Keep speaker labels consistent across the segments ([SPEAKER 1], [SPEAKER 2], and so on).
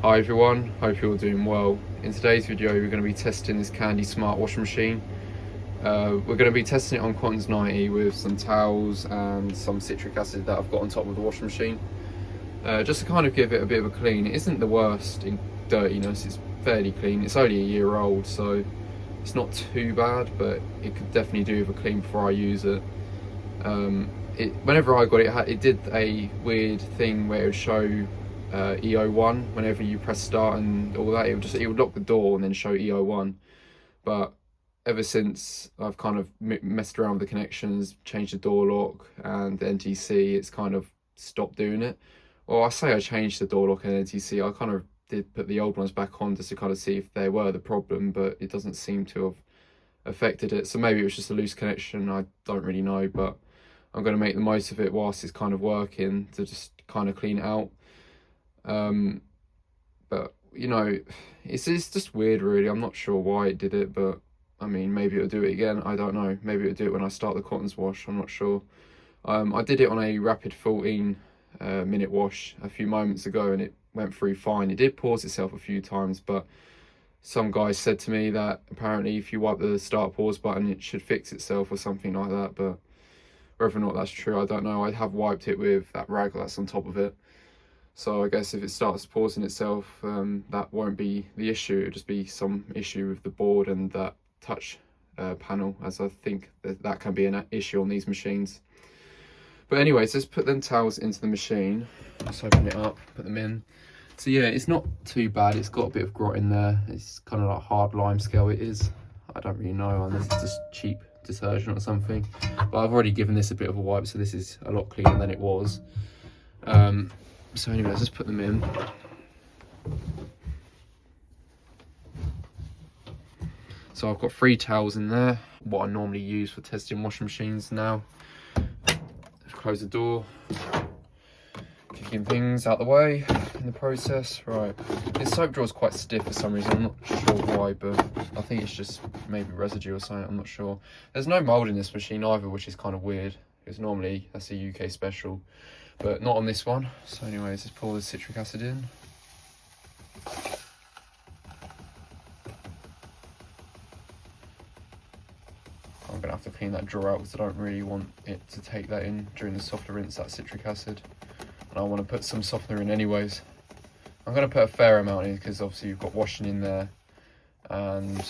[SPEAKER 1] Hi everyone, hope you're all doing well. In today's video we're going to be testing this Candy Smart washing machine. We're going to be testing it on Cotton's 90 with some towels and some citric acid that I've got on top of the washing machine. Just to kind of give it a bit of a clean. It isn't the worst in dirtiness, it's fairly clean. It's only a year old, so it's not too bad, but it could definitely do with a clean before I use it. Whenever I got it, it did a weird thing where it would show EO1 whenever you press start and all that. It would lock the door and then show EO1. But ever since I've kind of messed around with the connections, changed the door lock and the NTC, it's kind of stopped doing it. Well, I say I changed the door lock and NTC. I kind of did put the old ones back on just to kind of see if they were the problem, but it doesn't seem to have affected it. So maybe it was just a loose connection. I don't really know, but I'm going to make the most of it whilst it's kind of working to just kind of clean it out. But you know, it's just weird really. I'm not sure why it did it, but I mean, maybe it'll do it again. I don't know. Maybe it'll do it when I start the Cottons wash. I'm not sure. I did it on a rapid 14 minute wash a few moments ago and it went through fine. It did pause itself a few times, but some guys said to me that apparently if you wipe the start pause button it should fix itself or something like that, but whether or not that's true I don't know. I have wiped it with that rag that's on top of it, so I guess if it starts pausing itself, that won't be the issue. It'll just be some issue with the board and that touch panel, as I think that can be an issue on these machines. But anyways, let's put them towels into the machine. Let's open it up, put them in. So yeah, it's not too bad. It's got a bit of grot in there. It's kind of like hard lime scale it is. I don't really know, unless it's just cheap detergent or something. But I've already given this a bit of a wipe, so this is a lot cleaner than it was. So anyway, let's just put them in. So I've got 3 towels in there, what I normally use for testing washing machines now. Let's close the door. Kicking things out the way in the process. Right, this soap drawer is quite stiff for some reason. I'm not sure why, but I think it's just maybe residue or something. I'm not sure. There's no mold in this machine either, which is kind of weird, because normally that's a UK special, but not on this one. So anyways, let's pour the citric acid in. I'm gonna have to clean that drawer out because I don't really want it to take that in during the softener rinse, that citric acid. And I want to put some softener in anyways. I'm going to put a fair amount in because obviously you've got washing in there, and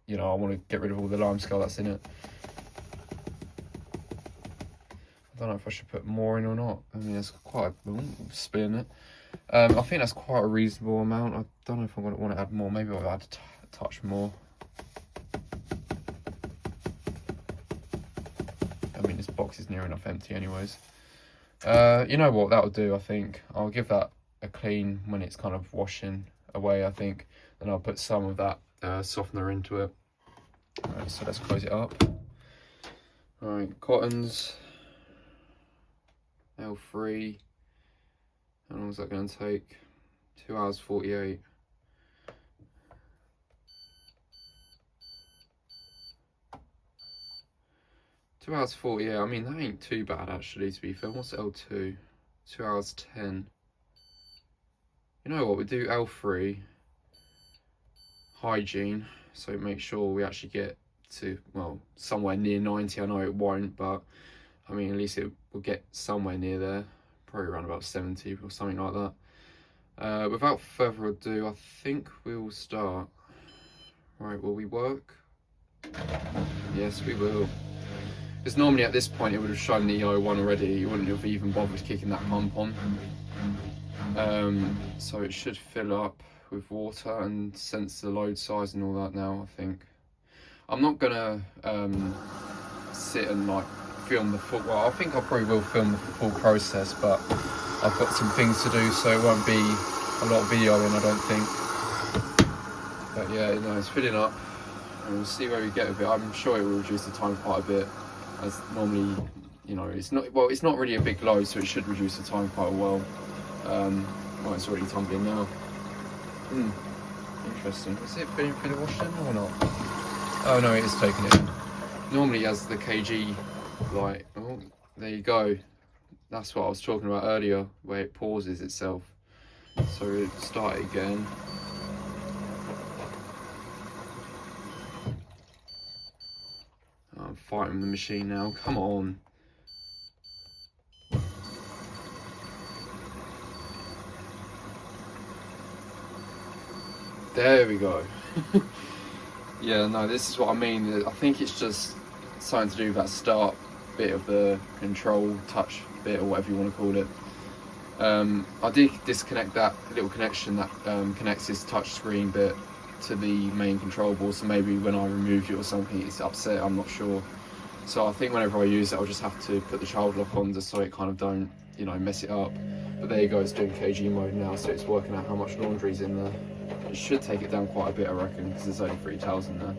[SPEAKER 1] you know, I want to get rid of all the lime scale that's in it. I don't know if I should put more in or not. I mean, it's quite a spin it. I think that's quite a reasonable amount. I don't know if I'm going to want to add more. Maybe I'll add a touch more. I mean, this box is near enough empty anyways. You know what, that'll do. I think I'll give that a clean when it's kind of washing away, I think. Then I'll put some of that softener into it. Right, so let's close it up. Alright, Cottons L3. How long is that going to take? 2 hours 48. Hours 40, yeah, I mean, that ain't too bad actually, to be fair. What's L2? 2 hours 10. You know what, we do L3, hygiene, so make sure we actually get to, well, somewhere near 90. I know it won't, but I mean, at least it will get somewhere near there, probably around about 70 or something like that. Without further ado, I think we will start. Right, will we work? Yes, we will. Because normally at this point it would have shown the EO1 already. You wouldn't have even bothered kicking that pump on. So it should fill up with water and sense the load size and all that now, I think. I'm not gonna sit and like film the full, well, I think I probably will film the full process, but I've got some things to do, so it won't be a lot of videoing, I don't think. But yeah, no, it's filling up and we'll see where we get with it. I'm sure it will reduce the time quite a bit. As normally, you know, it's not really a big load, so it should reduce the time quite well. Well, it's already tumbling now. Interesting. Is it being through the wash then or not? Oh no, it is taking it in. Normally as the kg, like, oh, there you go. That's what I was talking about earlier, where it pauses itself. So start it again. I'm fighting the machine now, come on. There we go. Yeah, no, this is what I mean. I think it's just something to do with that start bit of the control touch bit, or whatever you want to call it. I did disconnect that little connection that connects this touch screen bit to the main control board, so maybe when I removed it or something it's upset, I'm not sure. So I think whenever I use it I'll just have to put the child lock on just so it kind of don't, you know, mess it up. But there you go, it's doing KG mode now, so it's working out how much laundry's in there. It should take it down quite a bit, I reckon, because there's only 3 towels in there.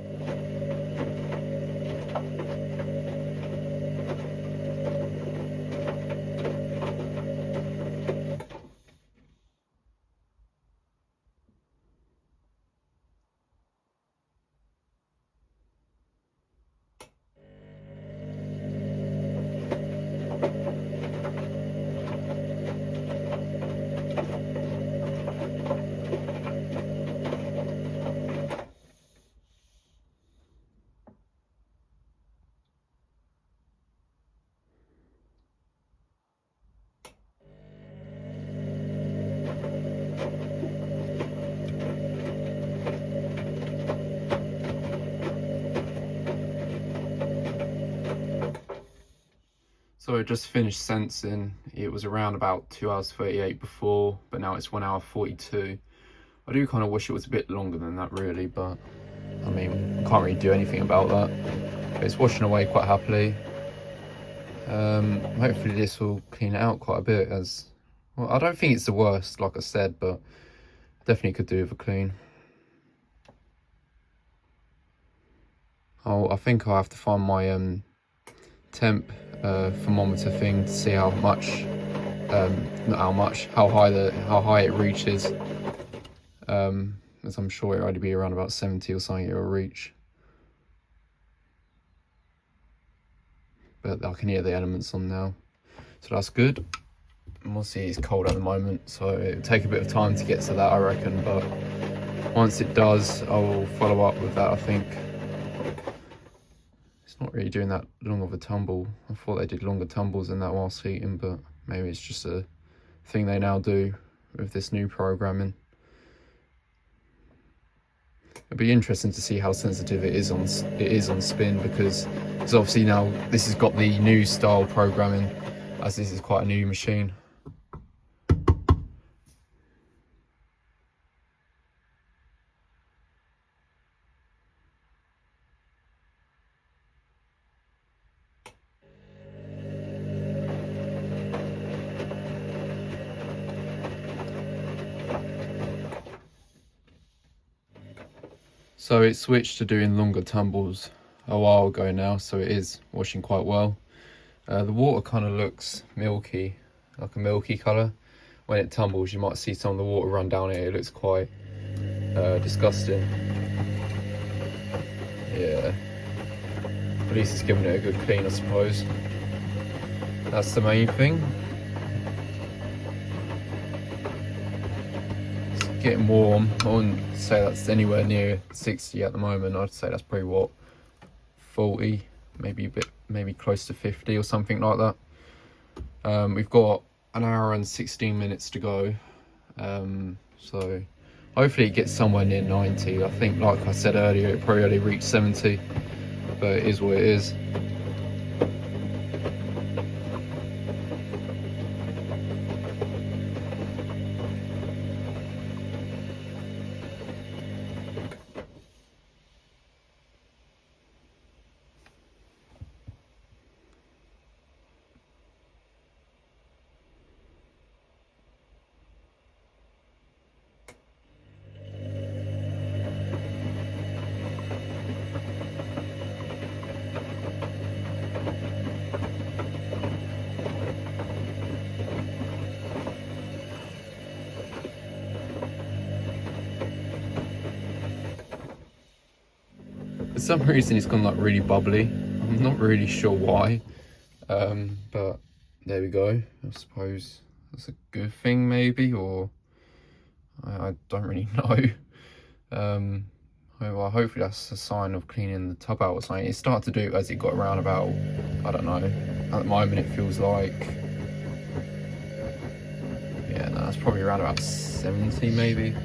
[SPEAKER 1] So it just finished sensing. It was around about 2 hours 38 before, but now it's 1 hour 42. I do kind of wish it was a bit longer than that really, but I mean, I can't really do anything about that. But it's washing away quite happily. Hopefully this will clean it out quite a bit, as well. I don't think it's the worst, like I said, but definitely could do with a clean. I think I'll have to find my temp thermometer thing to see how much, not how much, how high it reaches. As I'm sure it'll only be around about 70 or something it'll reach. But I can hear the elements on now, so that's good. And we'll see, it's cold at the moment, so it'll take a bit of time to get to that, I reckon, but once it does, I'll follow up with that, I think. It's not really doing that long of a tumble. I thought they did longer tumbles than that whilst heating, but maybe it's just a thing they now do with this new programming. It'll be interesting to see how sensitive it is on spin, because obviously now this has got the new style programming, as this is quite a new machine. So it switched to doing longer tumbles a while ago now, so it is washing quite well. The water kind of looks milky, like a milky colour. When it tumbles you might see some of the water run down it. It looks quite disgusting. Yeah, at least it's giving it a good clean, I suppose. That's the main thing. It's getting warm. I wouldn't say that's anywhere near 60 at the moment. I'd say that's probably what, 40, maybe close to 50 or something like that. We've got an hour and 16 minutes to go, so hopefully it gets somewhere near 90. I think, like I said earlier, it probably only reached 70, but it is what it is. For some reason it's gone like really bubbly. I'm not really sure why, but there we go. I suppose that's a good thing maybe, or I don't really know. Well, hopefully that's a sign of cleaning the tub out or something. It started to do as it got around about, I don't know, at the moment it feels like, yeah, no, that's probably around about 70 maybe.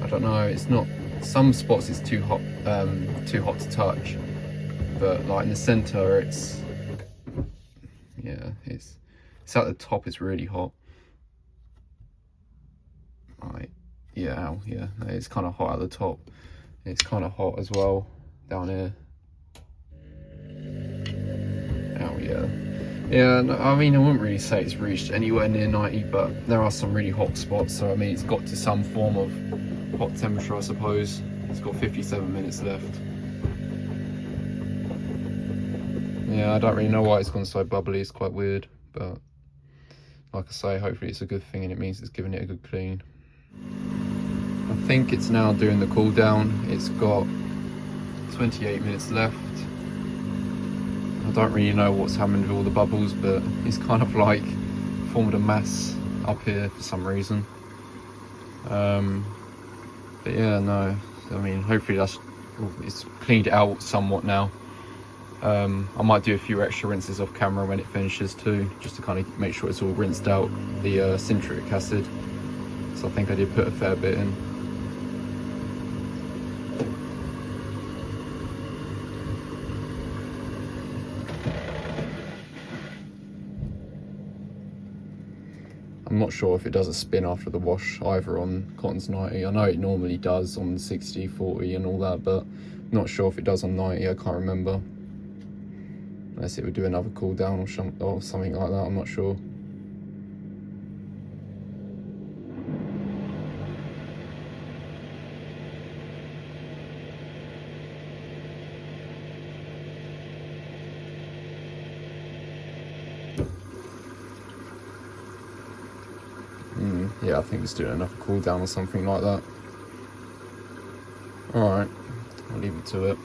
[SPEAKER 1] I don't know, it's not, some spots it's too hot to touch, but like in the center it's, yeah, it's at the top, it's really hot. Right, yeah, yeah, it's kind of hot at the top. It's kind of hot as well down here. Oh yeah. Yeah, no, I mean, I wouldn't really say it's reached anywhere near 90, but there are some really hot spots. So, I mean, it's got to some form of hot temperature, I suppose. It's got 57 minutes left. Yeah, I don't really know why it's gone so bubbly. It's quite weird, but like I say, hopefully it's a good thing and it means it's giving it a good clean. I think it's now doing the cool down. It's got 28 minutes left. I don't really know what's happened with all the bubbles, but it's kind of like formed a mass up here for some reason. But yeah, no, I mean, hopefully it's cleaned it out somewhat now. I might do a few extra rinses off camera when it finishes too, just to kind of make sure it's all rinsed out, the citric acid. So I think I did put a fair bit in. I'm not sure if it does a spin after the wash either on Cotton's 90. I know it normally does on 60, 40 and all that, but not sure if it does on 90, I can't remember. Unless it would do another cool down or something like that, I'm not sure. Yeah, I think it's doing another cool down or something like that. Alright, I'll leave it to it.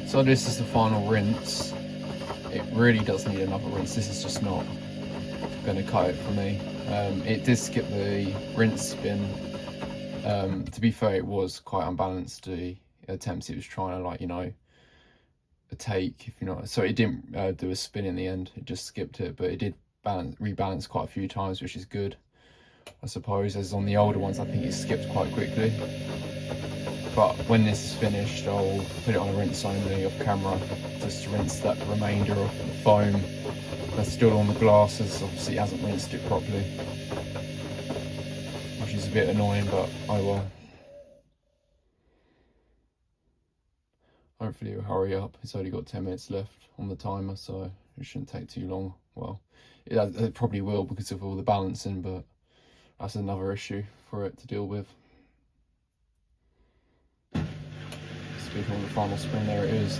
[SPEAKER 1] So this is the final rinse. It really does need another rinse. This is just not going to cut it for me. It did skip the rinse spin. To be fair, it was quite unbalanced, the attempts it was trying to, like, you know, take, if you know. So it didn't do a spin in the end. It just skipped it, but it did rebalance quite a few times, which is good, I suppose. As on the older ones, I think it skipped quite quickly. But when this is finished, I'll put it on a rinse only off camera, just to rinse that remainder of the foam that's still on the glasses. Obviously it hasn't rinsed it properly, which is a bit annoying, but oh well. Hopefully it'll hurry up. It's only got 10 minutes left on the timer, so it shouldn't take too long. Well, it probably will because of all the balancing, but that's another issue for it to deal with. Speaking of the final spin, there it is.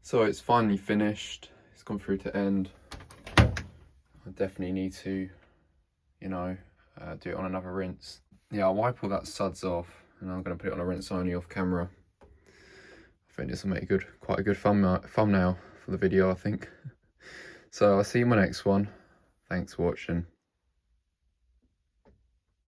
[SPEAKER 1] So it's finally finished. It's gone through to end. I definitely need to, you know, do it on another rinse. Yeah, I'll wipe all that suds off, and I'm going to put it on a rinse only off camera. I think this will make quite a good thumbnail for the video, I think. So I'll see you in my next one. Thanks for watching.